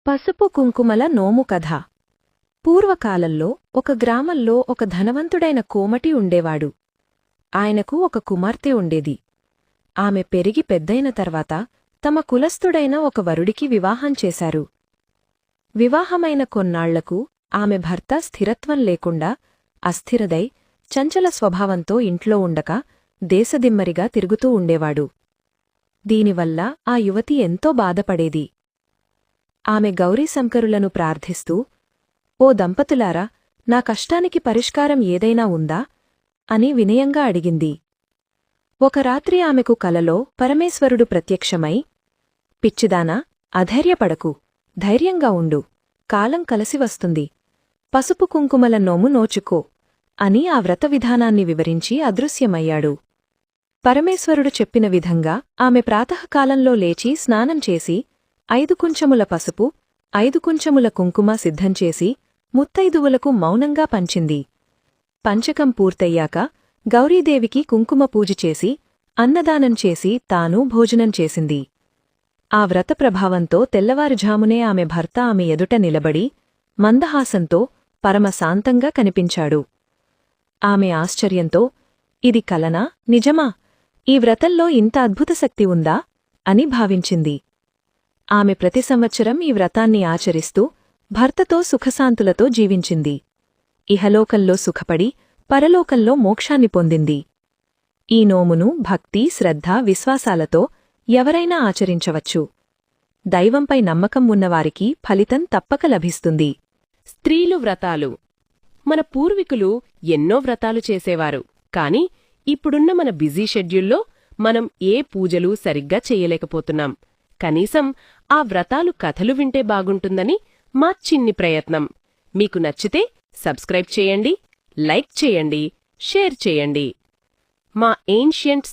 పసుపు కుంకుమల నోము కథ. పూర్వకాలంలో ఒక గ్రామంలో ఒక ధనవంతుడైన కోమటి ఉండేవాడు. ఆయనకు ఒక కుమార్తె ఉండేది. ఆమె పెరిగి పెద్దయిన తర్వాత తమ కులస్థుడైన ఒక వరుడికి వివాహం చేశారు. వివాహమైన కొన్నాళ్లకు ఆమె భర్త స్థిరత్వం లేకుండా అస్థిరదై చంచల స్వభావంతో ఇంట్లో ఉండక దేశదిమ్మరిగా తిరుగుతూ ఉండేవాడు. దీనివల్ల ఆ యువతి ఎంతో బాధపడేది. ఆమె గౌరీశంకరులను ప్రార్థిస్తూ, ఓ దంపతులారా, నా కష్టానికి పరిష్కారం ఏదైనా ఉందా అని వినయంగా అడిగింది. ఒక రాత్రి ఆమెకు కలలో పరమేశ్వరుడు ప్రత్యక్షమై, పిచ్చిదానా, అధైర్యపడకు, ధైర్యంగా ఉండు, కాలం కలసివస్తుంది, పసుపు కుంకుమల నోము నోచుకో అని ఆ వ్రత విధానాన్ని వివరించి అదృశ్యమయ్యాడు. పరమేశ్వరుడు చెప్పిన విధంగా ఆమె ప్రాతఃకాలంలో లేచి స్నానం చేసి 5 కుంచముల పసుపు 5 కుంచముల కుంకుమ సిద్ధంచేసి ముత్తైదువులకు మౌనంగా పంచింది. పంచకం పూర్తయ్యాక గౌరీదేవికి కుంకుమ పూజ చేసి అన్నదానం చేసి తాను భోజనం చేసింది. ఆ వ్రత ప్రభావంతో తెల్లవారుఝామునే ఆమె భర్త ఆమె ఎదుట నిలబడి మందహాసంతో పరమశాంతంగా కనిపించాడు. ఆమె ఆశ్చర్యంతో, ఇది కలనా, నిజమా, ఈ వ్రతంలో ఇంత అద్భుత శక్తి ఉందా అని భావించింది. ఆమె ప్రతి సంవత్సరం ఈ వ్రతాన్ని ఆచరిస్తూ భర్తతో సుఖశాంతులతో జీవించింది. ఇహలోకంలో సుఖపడి పరలోకంలో మోక్షాన్ని పొందింది. ఈ నోమును భక్తి, శ్రద్ధ, విశ్వాసాలతో ఎవరైనా ఆచరించవచ్చు. దైవంపై నమ్మకం ఉన్నవారికి ఫలితం తప్పక లభిస్తుంది. స్త్రీలు వ్రతాలు. మన పూర్వీకులు ఎన్నో వ్రతాలు చేసేవారు. కాని ఇప్పుడున్న మన బిజీ షెడ్యూల్లో మనం ఏ పూజలు సరిగ్గా చెయ్యలేకపోతున్నాం. కనీసం ఆ వ్రతాలు కథలు వింటే బాగుంటుందని మా చిన్ని ప్రయత్నం. మీకు నచ్చితే సబ్స్క్రైబ్ చేయండి, లైక్ చేయండి, షేర్ చేయండి. మా ఏన్షియంట్